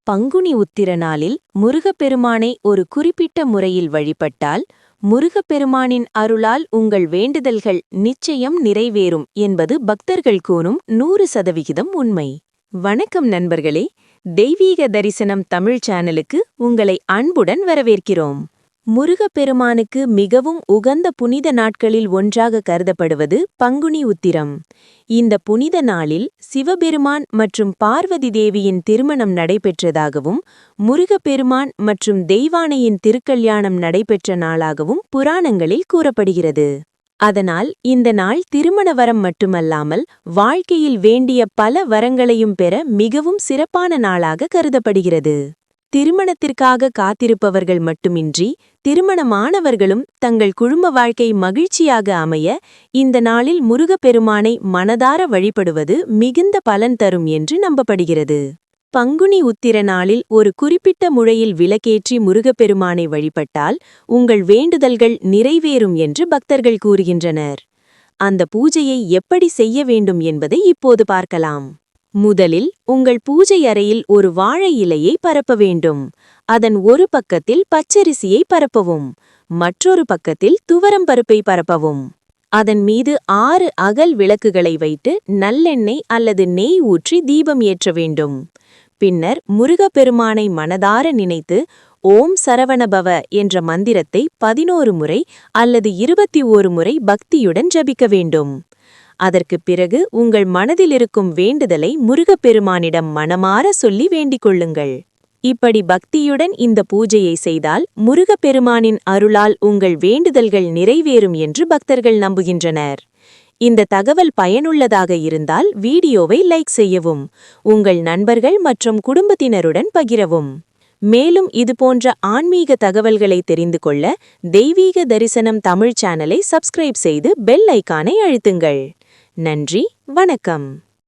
பங்குனி உத்திர நாளில் முருகப்பெருமானை ஒரு குறிப்பிட்ட முறையில் வழிபட்டால் முருகப்பெருமானின் அருளால் உங்கள் வேண்டுதல்கள் நிச்சயம் நிறைவேறும் என்பது பக்தர்கள் கூறும் 100% உண்மை. வணக்கம் நண்பர்களே, தெய்வீக தரிசனம் தமிழ் சேனலுக்கு உங்களை அன்புடன் வரவேற்கிறோம். முருகப்பெருமானுக்கு மிகவும் உகந்த புனித நாட்களில் ஒன்றாக கருதப்படுவது பங்குனி உத்திரம். இந்த புனித நாளில் சிவபெருமான் மற்றும் பார்வதி தேவியின் திருமணம் நடைபெற்றதாகவும் முருகப்பெருமான் மற்றும் தெய்வானையின் திருக்கல்யாணம் நடைபெற்ற நாளாகவும் புராணங்களில் கூறப்படுகிறது. அதனால் இந்த நாள் திருமண வரம் மட்டுமல்லாமல் வாழ்க்கையில் வேண்டிய பல வரங்களையும் பெற மிகவும் சிறப்பான நாளாக கருதப்படுகிறது. திருமணத்திற்காக காத்திருப்பவர்கள் மட்டுமின்றி திருமணமானவர்களும் தங்கள் குடும்ப வாழ்க்கை மகிழ்ச்சியாக அமைய இந்த நாளில் முருகப்பெருமானை மனதார வழிபடுவது மிகுந்த பலன் தரும் என்று நம்பப்படுகிறது. பங்குனி உத்திர நாளில் ஒரு குறிப்பிட்ட முறையில் விளக்கேற்றி முருகப்பெருமானை வழிபட்டால் உங்கள் வேண்டுதல்கள் நிறைவேறும் என்று பக்தர்கள் கூறுகின்றனர். அந்த பூஜையை எப்படி செய்ய வேண்டும் என்பதை இப்போது பார்க்கலாம். முதலில் உங்கள் பூஜை அறையில் ஒரு வாழை இலையை பரப்ப வேண்டும். அதன் ஒரு பக்கத்தில் பச்சரிசியை பரப்பவும், மற்றொரு பக்கத்தில் துவரம்பருப்பை பரப்பவும். அதன் மீது 6 அகல் விளக்குகளை வைத்து நல்லெண்ணெய் அல்லது நெய் ஊற்றி தீபம் ஏற்ற வேண்டும். பின்னர் முருகப்பெருமானை மனதார நினைத்து ஓம் சரவணபவ என்ற மந்திரத்தை 11 முறை அல்லது 21 முறை பக்தியுடன் ஜபிக்க வேண்டும். அதற்குப் பிறகு உங்கள் மனதிலிருக்கும் வேண்டுதலை முருகப்பெருமானிடம் மனமார சொல்லி வேண்டிக் கொள்ளுங்கள். இப்படி பக்தியுடன் இந்த பூஜையை செய்தால் முருகப்பெருமானின் அருளால் உங்கள் வேண்டுதல்கள் நிறைவேறும் என்று பக்தர்கள் நம்புகின்றனர். இந்த தகவல் பயனுள்ளதாக இருந்தால் வீடியோவை லைக் செய்யவும், உங்கள் நண்பர்கள் மற்றும் குடும்பத்தினருடன் பகிரவும். மேலும் இதுபோன்ற ஆன்மீக தகவல்களை தெரிந்து கொள்ள தெய்வீக தரிசனம் தமிழ் சேனலை சப்ஸ்கிரைப் செய்து பெல் ஐகானை அழுத்துங்கள். நன்றி, வணக்கம்.